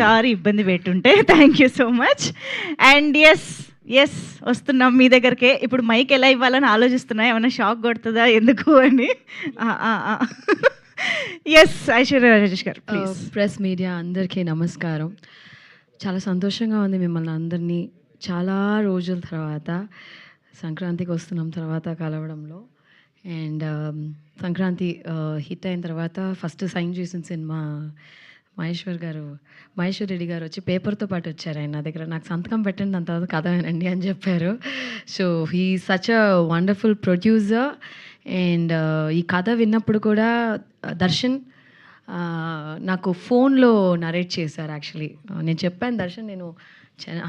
Sorry ఇబ్బంది పెట్టుంటే. Thank you so much. And yes వస్తున్నాం మీ దగ్గరకే. ఇప్పుడు మైక్ ఎలా ఇవ్వాలని ఆలోచిస్తున్నా, ఏమైనా షాక్ కొడుతుందా ఎందుకు అని. ఎస్ ఐశ్వర్య రాజేష్ గారు ప్లీజ్. ప్రెస్ మీడియా అందరికీ నమస్కారం. చాలా సంతోషంగా ఉంది మిమ్మల్ని అందరినీ చాలా రోజుల తర్వాత సంక్రాంతికి వస్తున్నాం తర్వాత కలవడంలో. అండ్ సంక్రాంతి హిట్ అయిన తర్వాత ఫస్ట్ సైన్ చేసిన సినిమా మహేశ్వర్ రెడ్డి గారు వచ్చి పేపర్తో పాటు వచ్చారు. ఆయన నా దగ్గర నాకు సంతకం పెట్టండి, దాని తర్వాత కథ వినండి అని చెప్పారు. So he such a wonderful producer. And ఈ కథ విన్నప్పుడు కూడా దర్శన్ నాకు ఫోన్లో నరేట్ చేశారు. యాక్చువల్లీ నేను చెప్పాను, దర్శన్ నేను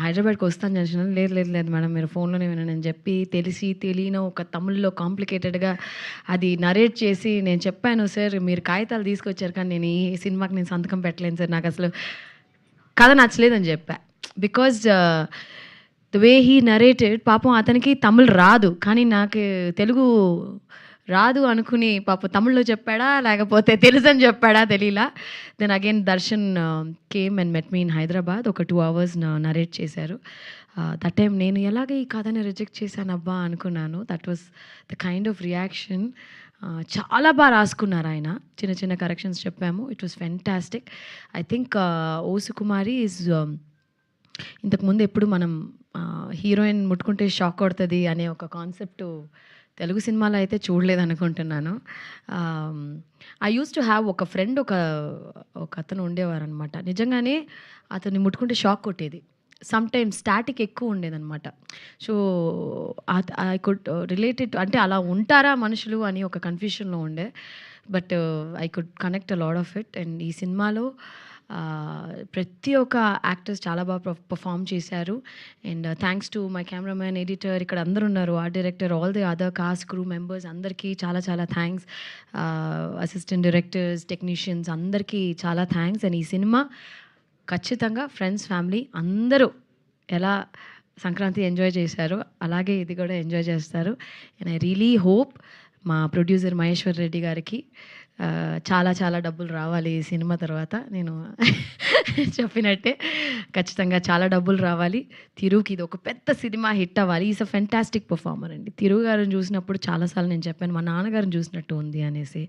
హైదరాబాద్కి వస్తాను చేసిన. లేదు మేడం మీరు ఫోన్లోనే వినండి అని చెప్పి తెలియని ఒక తమిళ్లో కాంప్లికేటెడ్గా అది నరేట్ చేసి నేను చెప్పాను, సార్ మీరు కాగితాలు తీసుకొచ్చారు కానీ నేను ఈ సినిమాకి నేను సంతకం పెట్టలేను సార్, నాకు అసలు కథ నచ్చలేదని చెప్పా. Because the way he narrated, పాపం అతనికి తమిళ్ రాదు కానీ నాకు తెలుగు రాదు అనుకుని పాపం తమిళ్లో చెప్పాడా లేకపోతే తెలుసు అని చెప్పాడా తెలియలా. Then again Darshan came and met me in Hyderabad. ఒక 2 hours నరేట్ చేశారు. దట్ టైం నేను ఎలాగ ఈ కథని రిజెక్ట్ చేశాను అబ్బా అనుకున్నాను. That was the kind of reaction. చాలా బాగా రాసుకున్నారు ఆయన, చిన్న కరెక్షన్స్ చెప్పాము. It was fantastic. I think ఓసు కుమారి ఈజ్ ఇంతకుముందు ఎప్పుడు మనం హీరోయిన్ ముట్టుకుంటే షాక్ కొడుతుంది అనే ఒక కాన్సెప్ట్ తెలుగు సినిమాలో అయితే చూడలేదు అనుకుంటున్నాను. ఐ యూస్ టు హ్యావ్ ఒక ఫ్రెండ్, ఒక అతను ఉండేవారు అనమాట. నిజంగానే అతన్ని ముట్టుకుంటే షాక్ కొట్టేది. సమ్ టైమ్స్ స్టాటిక్ ఎక్కువ ఉండేదన్నమాట. సో ఐ కుడ్ రిలేటెడ్, అంటే అలా ఉంటారా మనుషులు అని ఒక కన్ఫ్యూషన్లో ఉండే. But I could connect a lot of it. And ఈ సినిమాలో ప్రతి ఒక్క యాక్టర్స్ చాలా బాగా పర్ఫామ్ చేశారు. And thanks to my cameraman, editor, ఇక్కడ అందరు ఉన్నారు, art director, all the other cost crew members అందరికీ చాలా థ్యాంక్స్. అసిస్టెంట్ డైరెక్టర్స్, టెక్నీషియన్స్ అందరికీ చాలా థ్యాంక్స్. అండ్ ఈ సినిమా ఖచ్చితంగా ఫ్రెండ్స్, ఫ్యామిలీ అందరూ ఎలా సంక్రాంతి ఎంజాయ్ చేశారు అలాగే ఇది కూడా ఎంజాయ్ చేస్తారు. అండ్ ఐ రియలీ హోప్ మా ప్రొడ్యూసర్ మహేశ్వర్ రెడ్డి గారికి చాలా డబ్బులు రావాలి ఈ సినిమా తర్వాత. నేను చెప్పినట్టే ఖచ్చితంగా చాలా డబ్బులు రావాలి. తిరుగుకి ఇది ఒక పెద్ద సినిమా హిట్ అవ్వాలి. ఈజ్ అ ఫెంటాస్టిక్ పర్ఫార్మర్ అండి. తిరుగు గారిని చూసినప్పుడు చాలాసార్లు నేను చెప్పాను మా నాన్నగారిని చూసినట్టు ఉంది అనేసి.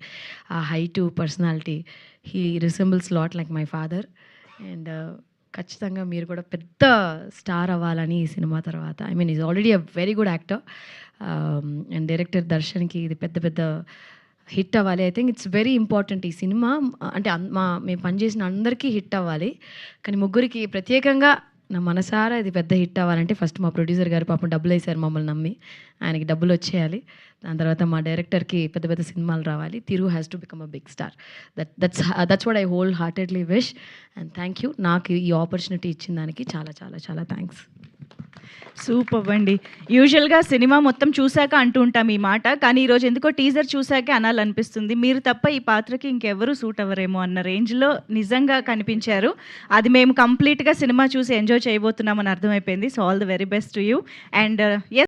ఆ height, personality, he resembles lot like my father. And ఖచ్చితంగా మీరు కూడా పెద్ద స్టార్ అవ్వాలని ఈ సినిమా తర్వాత. I mean is already a very good actor. And director దర్శన్కి ఇది పెద్ద హిట్ అవ్వాలి. I think it's very important ఈ సినిమా. అంటే మేము పనిచేసిన అందరికీ హిట్ అవ్వాలి, కానీ ముగ్గురికి ప్రత్యేకంగా నా మనసారా ఇది పెద్ద హిట్ అవ్వాలంటే ఫస్ట్ మా ప్రొడ్యూసర్ గారు పాపం డబ్బులు వేశారు మమ్మల్ని నమ్మి, ఆయనకి డబ్బులు వచ్చేయాలి. దాని తర్వాత మా డైరెక్టర్కి పెద్ద సినిమాలు రావాలి. Thiru has to become a big star. That's what I wholeheartedly wish. And thank you నాకు ఈ ఆపర్చునిటీ ఇచ్చిన దానికి చాలా థ్యాంక్స్. సూపర్ అండి. యూజువల్గా సినిమా మొత్తం చూశాక అంటూ ఉంటాం ఈ మాట, కానీ ఈరోజు ఎందుకో టీజర్ చూశాకే అనాలనిపిస్తుంది. మీరు తప్ప ఈ పాత్రకి ఇంకెవరూ సూట్ అవ్వరేమో అన్న రేంజ్లో నిజంగా కనిపించారు. అది మేము కంప్లీట్గా సినిమా చూసి ఎంజాయ్ చేయబోతున్నామని అర్థమైపోయింది. So all the very best to you. And